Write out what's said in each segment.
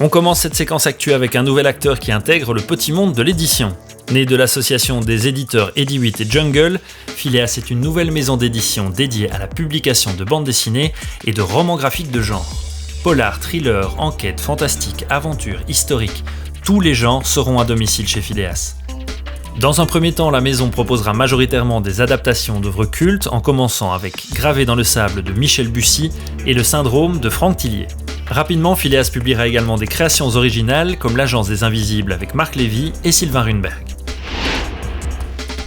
On commence cette séquence actu avec un nouvel acteur qui intègre le petit monde de l'édition. Né de l'association des éditeurs Edi8 et Jungle, Phileas est une nouvelle maison d'édition dédiée à la publication de bandes dessinées et de romans graphiques de genre. Polar, thriller, enquête, fantastique, aventure, historique, tous les genres seront à domicile chez Phileas. Dans un premier temps, la maison proposera majoritairement des adaptations d'œuvres cultes, en commençant avec Gravé dans le sable de Michel Bussy et Le syndrome de Franck Tillier. Rapidement, Phileas publiera également des créations originales comme L'Agence des Invisibles avec Marc Lévy et Sylvain Runberg.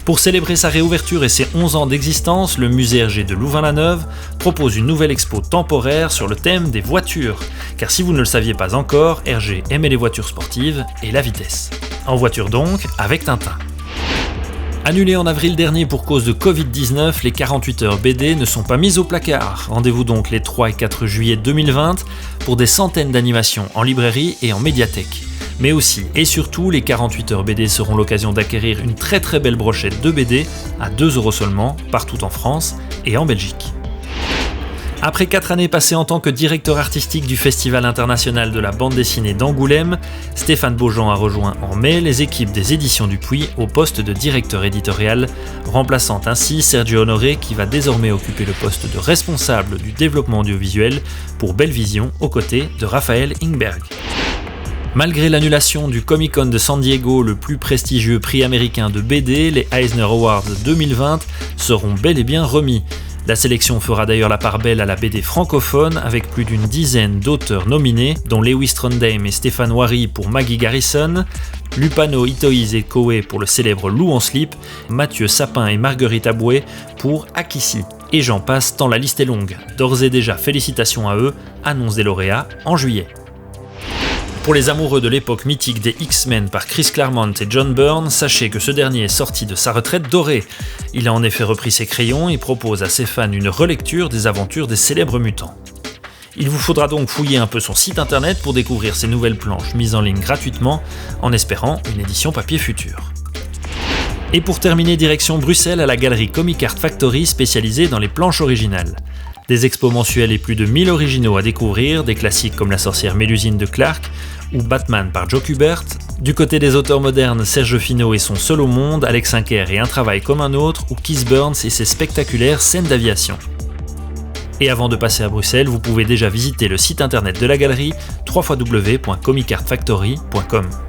Pour célébrer sa réouverture et ses 11 ans d'existence, le musée Hergé de Louvain-la-Neuve propose une nouvelle expo temporaire sur le thème des voitures. Car si vous ne le saviez pas encore, Hergé aimait les voitures sportives et la vitesse. En voiture donc, avec Tintin. Annulé en avril dernier pour cause de Covid-19, les 48 heures BD ne sont pas mises au placard. Rendez-vous donc les 3 et 4 juillet 2020 pour des centaines d'animations en librairie et en médiathèque. Mais aussi et surtout, les 48 heures BD seront l'occasion d'acquérir une très belle brochette de BD à 2€ seulement, partout en France et en Belgique. Après 4 années passées en tant que directeur artistique du Festival international de la bande dessinée d'Angoulême, Stéphane Beaujean a rejoint en mai les équipes des éditions Dupuis au poste de directeur éditorial, remplaçant ainsi Sergio Honoré qui va désormais occuper le poste de responsable du développement audiovisuel pour Belle Vision aux côtés de Raphaël Ingberg. Malgré l'annulation du Comic-Con de San Diego, le plus prestigieux prix américain de BD, les Eisner Awards 2020 seront bel et bien remis. La sélection fera d'ailleurs la part belle à la BD francophone avec plus d'une dizaine d'auteurs nominés, dont Lewis Trondheim et Stéphane Wary pour Maggie Garrison, Lupano Itoiz et Koé pour le célèbre Loup en slip, Mathieu Sapin et Marguerite Aboué pour Akissi. Et j'en passe tant la liste est longue. D'ores et déjà félicitations à eux, annonce des lauréats en juillet. Pour les amoureux de l'époque mythique des X-Men par Chris Claremont et John Byrne, sachez que ce dernier est sorti de sa retraite dorée. Il a en effet repris ses crayons et propose à ses fans une relecture des aventures des célèbres mutants. Il vous faudra donc fouiller un peu son site internet pour découvrir ces nouvelles planches mises en ligne gratuitement, en espérant une édition papier future. Et pour terminer, direction Bruxelles à la galerie Comic Art Factory spécialisée dans les planches originales. Des expos mensuels et plus de 1000 originaux à découvrir, des classiques comme La sorcière Mélusine de Clark ou Batman par Joe Kubert. Du côté des auteurs modernes, Serge Finot et son Seul au monde, Alex Inquer et Un travail comme un autre, ou Keith Burns et ses spectaculaires scènes d'aviation. Et avant de passer à Bruxelles, vous pouvez déjà visiter le site internet de la galerie www.comicartfactory.com.